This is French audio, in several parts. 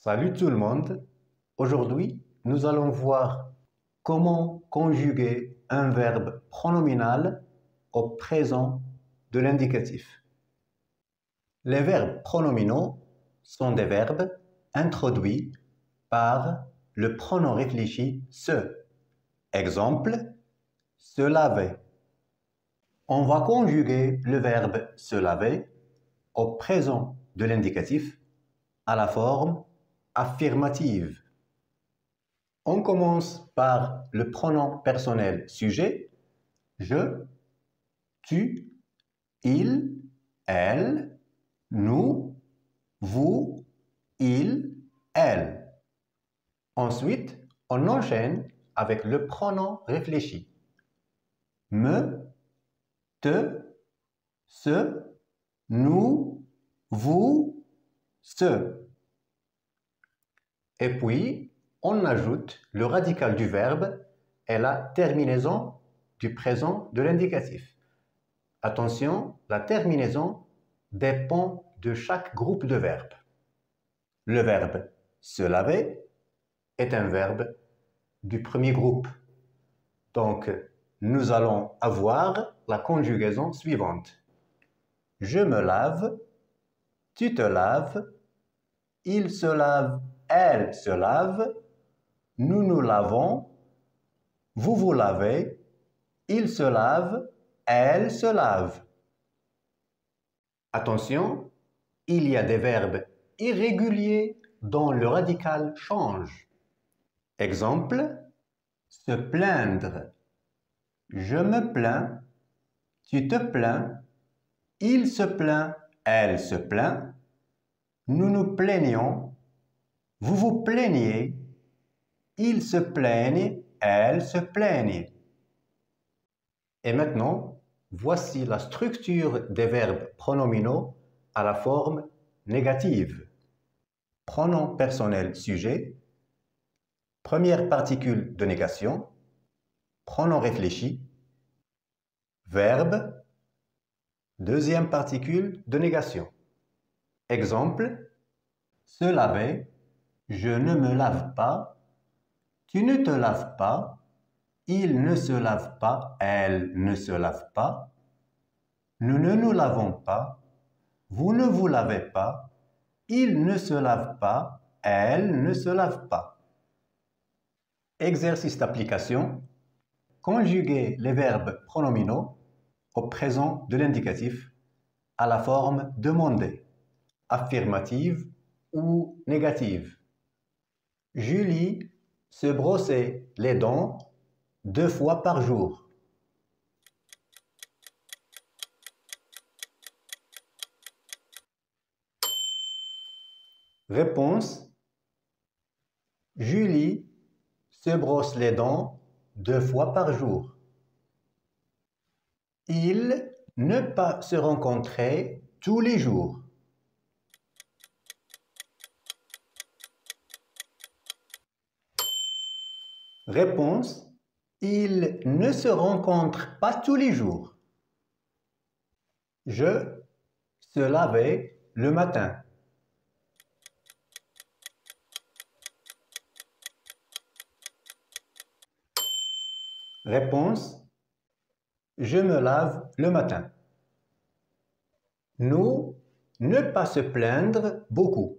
Salut tout le monde. Aujourd'hui, nous allons voir comment conjuguer un verbe pronominal au présent de l'indicatif. Les verbes pronominaux sont des verbes introduits par le pronom réfléchi se. Exemple, se laver. On va conjuguer le verbe se laver au présent de l'indicatif à la forme affirmative. On commence par le pronom personnel sujet, je, tu, il, elle, nous, vous, il, elle. Ensuite, on enchaîne avec le pronom réfléchi. Me, te, ce, nous, vous, ce. Et puis, on ajoute le radical du verbe et la terminaison du présent de l'indicatif. Attention, la terminaison dépend de chaque groupe de verbes. Le verbe se laver est un verbe du premier groupe. Donc, nous allons avoir la conjugaison suivante. Je me lave, tu te laves, il se lave, elle se lave, nous nous lavons, vous vous lavez, il se lave, elle se lave. Attention, il y a des verbes irréguliers dont le radical change. Exemple, se plaindre. Je me plains, tu te plains, il se plaint, elle se plaint, nous nous plaignons, vous vous plaignez, il se plaigne, elle se plaigne. Et maintenant, voici la structure des verbes pronominaux à la forme négative. Pronom personnel sujet, première particule de négation, pronom réfléchi, verbe, deuxième particule de négation. Exemple, se laver, je ne me lave pas, tu ne te laves pas, il ne se lave pas, elle ne se lave pas, nous ne nous lavons pas, vous ne vous lavez pas, il ne se lave pas, elle ne se lave pas. Exercice d'application. Conjuguer les verbes pronominaux au présent de l'indicatif à la forme demandée, affirmative ou négative. Julie se brossait les dents 2 fois par jour. Réponse. Julie se brosse les dents 2 fois par jour. Ils ne pas se rencontrer tous les jours. Réponse. Ils ne se rencontrent pas tous les jours. Je se lavais le matin. Réponse. Je me lave le matin. Nous, ne pas se plaindre beaucoup.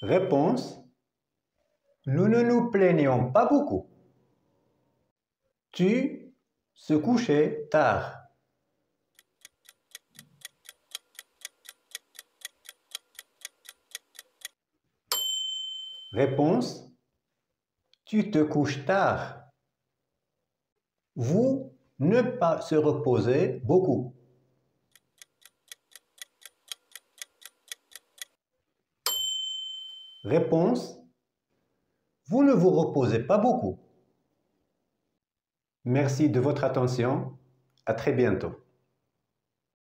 Réponse. Nous ne nous plaignons pas beaucoup. Tu se couchais tard. Réponse. Tu te couches tard. Vous ne pas se reposer beaucoup. Réponse. Vous ne vous reposez pas beaucoup. Merci de votre attention. À très bientôt.